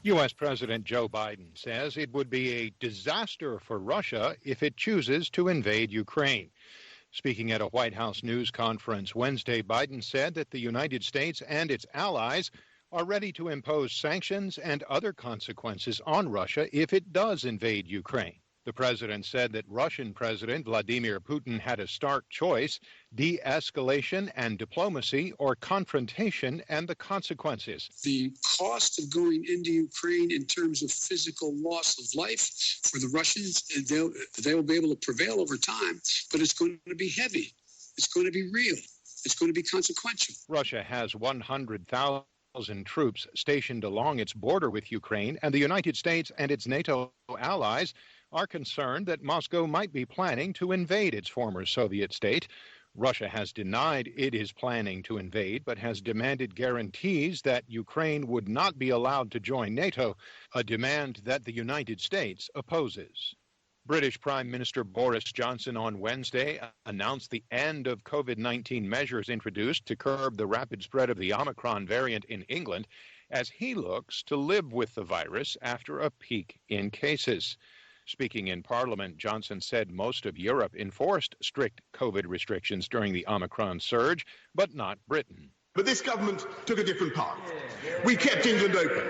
U.S. President Joe Biden says it would be a disaster for Russia if it chooses to invade Ukraine. Speaking at a White House news conference Wednesday, Biden said that the United States and its allies are ready to impose sanctions and other consequences on Russia if it does invade Ukraine. The president said that Russian President Vladimir Putin had a stark choice: de-escalation and diplomacy, or confrontation and the consequences. The cost of going into Ukraine in terms of physical loss of life for the Russians, they'll be able to prevail over time, but it's going to be heavy. It's going to be real. It's going to be consequential. Russia has 100,000 troops stationed along its border with Ukraine, and the United States and its NATO allies are concerned that Moscow might be planning to invade its former Soviet state. Russia has denied it is planning to invade, but has demanded guarantees that Ukraine would not be allowed to join NATO, a demand that the United States opposes. British Prime Minister Boris Johnson on Wednesday announced the end of COVID-19 measures introduced to curb the rapid spread of the Omicron variant in England, as he looks to live with the virus after a peak in cases. Speaking in Parliament, Johnson said most of Europe enforced strict COVID restrictions during the Omicron surge, but not Britain. But this government took a different path. We kept England open,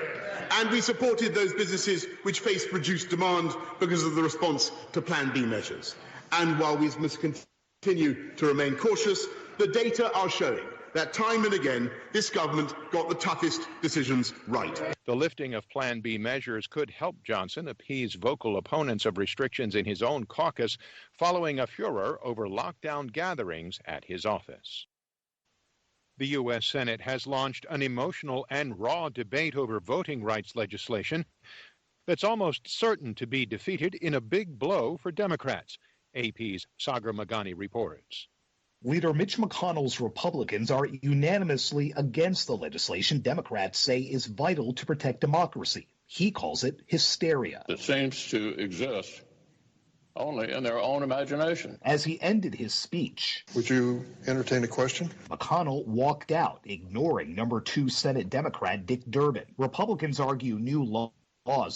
and we supported those businesses which faced reduced demand because of the response to Plan B measures. And while we must continue to remain cautious, the data are showing that time and again, this government got the toughest decisions right. The lifting of Plan B measures could help Johnson appease vocal opponents of restrictions in his own caucus following a furor over lockdown gatherings at his office. The U.S. Senate has launched an emotional and raw debate over voting rights legislation that's almost certain to be defeated in a big blow for Democrats. AP's Sagar Magani reports. Leader Mitch McConnell's Republicans are unanimously against the legislation Democrats say is vital to protect democracy. He calls it hysteria. It seems to exist only in their own imagination. As he ended his speech, would you entertain a question? McConnell walked out, ignoring number 2 Senate Democrat Dick Durbin. Republicans argue new laws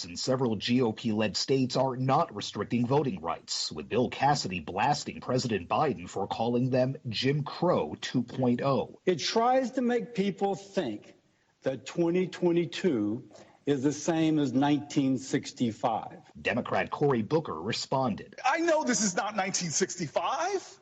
in several GOP-led states are not restricting voting rights, with Bill Cassidy blasting President Biden for calling them Jim Crow 2.0. It tries to make people think that 2022 is the same as 1965. Democrat Cory Booker responded. I know this is not 1965.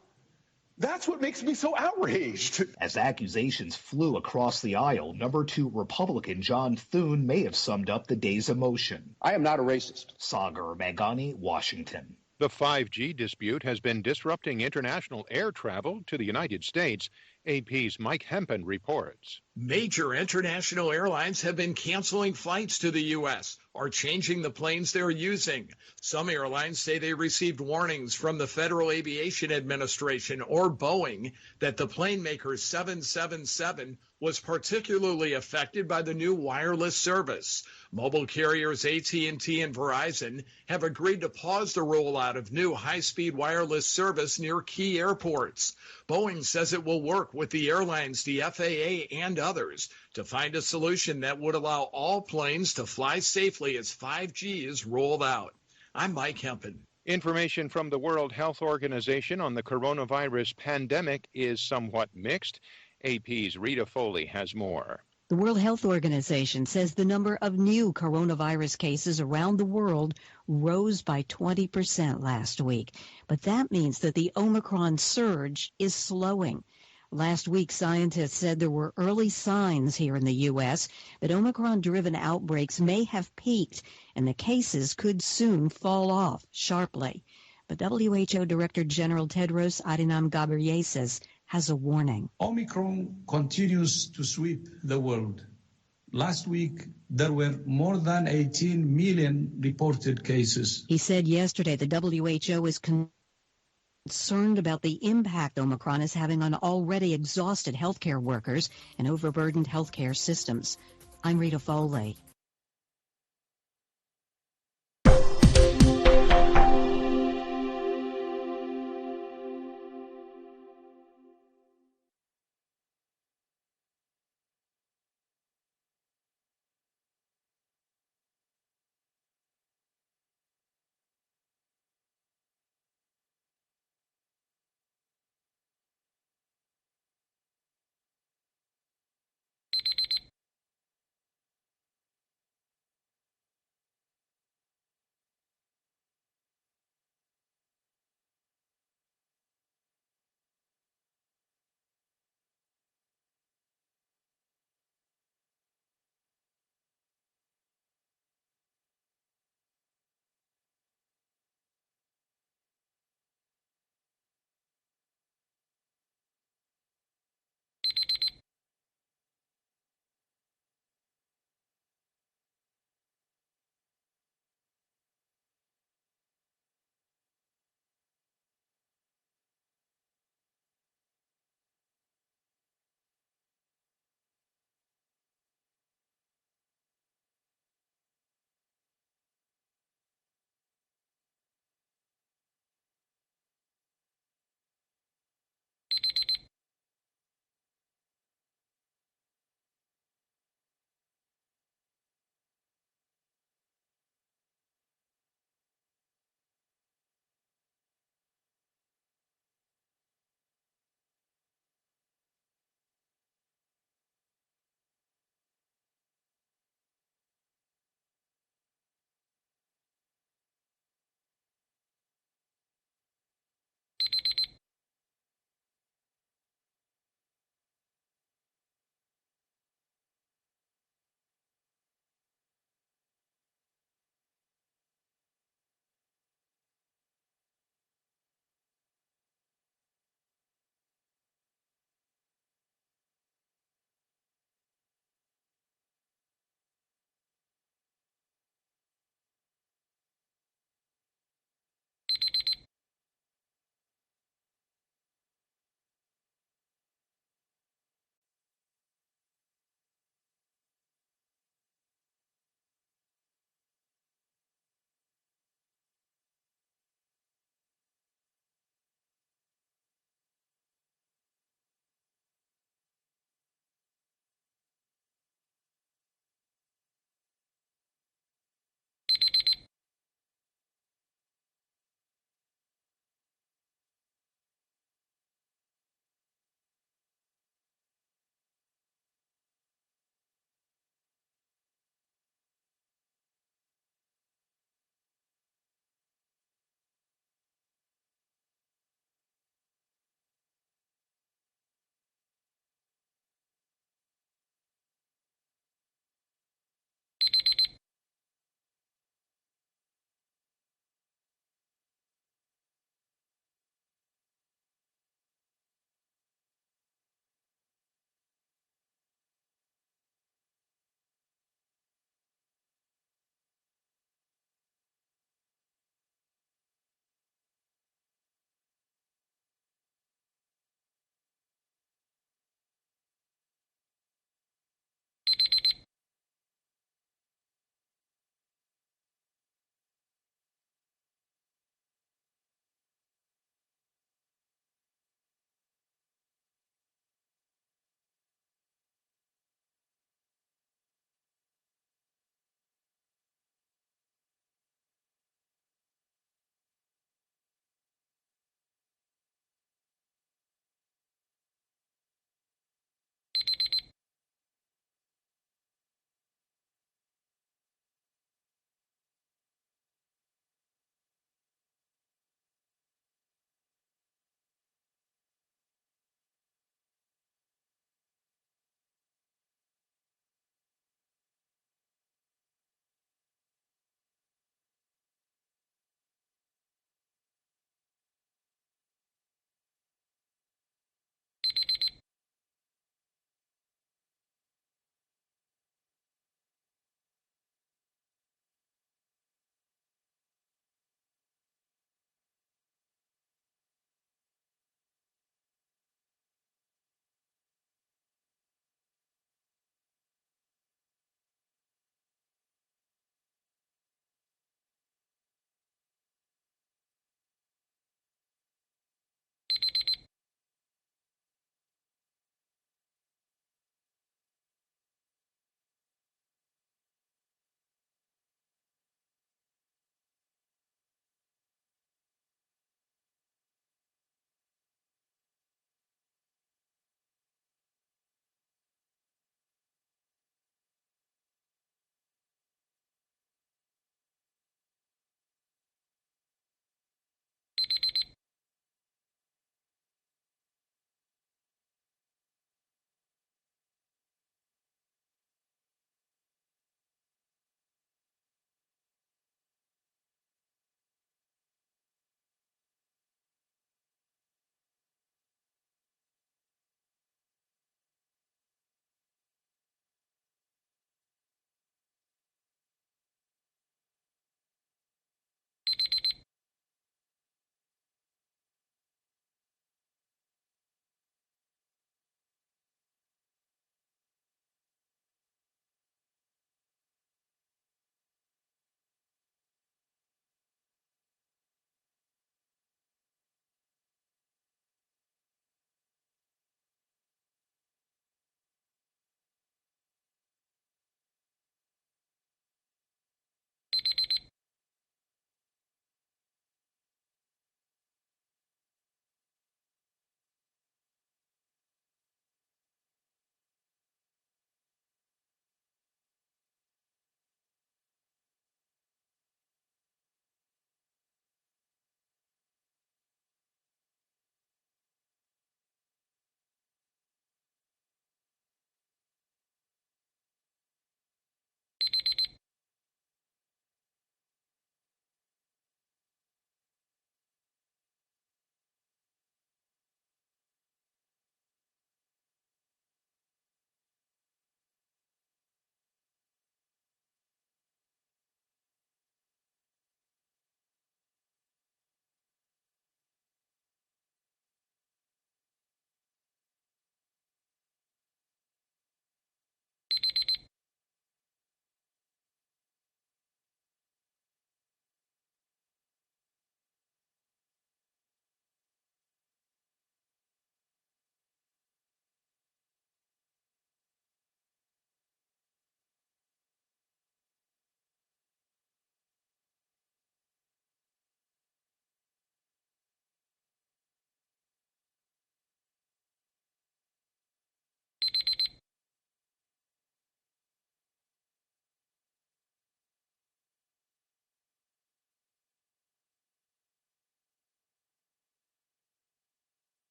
That's what makes me so outraged. As accusations flew across the aisle, number 2 Republican John Thune may have summed up the day's emotion. I am not a racist. Sagar Magani, Washington. The 5G dispute has been disrupting international air travel to the United States. AP's Mike Hempen reports. Major international airlines have been canceling flights to the U.S. or changing the planes they're using. Some airlines say they received warnings from the Federal Aviation Administration or Boeing that the plane maker 777 was particularly affected by the new wireless service. Mobile carriers AT&T and Verizon have agreed to pause the rollout of new high-speed wireless service near key airports. Boeing says it will work with the airlines, the FAA, and others to find a solution that would allow all planes to fly safely as 5G is rolled out. I'm Mike Hempen. Information from the World Health Organization on the coronavirus pandemic is somewhat mixed. AP's Rita Foley has more. The World Health Organization says the number of new coronavirus cases around the world rose by 20% last week. But that means that the Omicron surge is slowing. Last week, scientists said there were early signs here in the U.S. that Omicron-driven outbreaks may have peaked and the cases could soon fall off sharply. But WHO Director General Tedros Adhanom Ghebreyesus has a warning. Omicron continues to sweep the world. Last week, there were more than 18 million reported cases. He said yesterday the WHO is concerned about the impact Omicron is having on already exhausted healthcare workers and overburdened healthcare systems. I'm Rita Foley.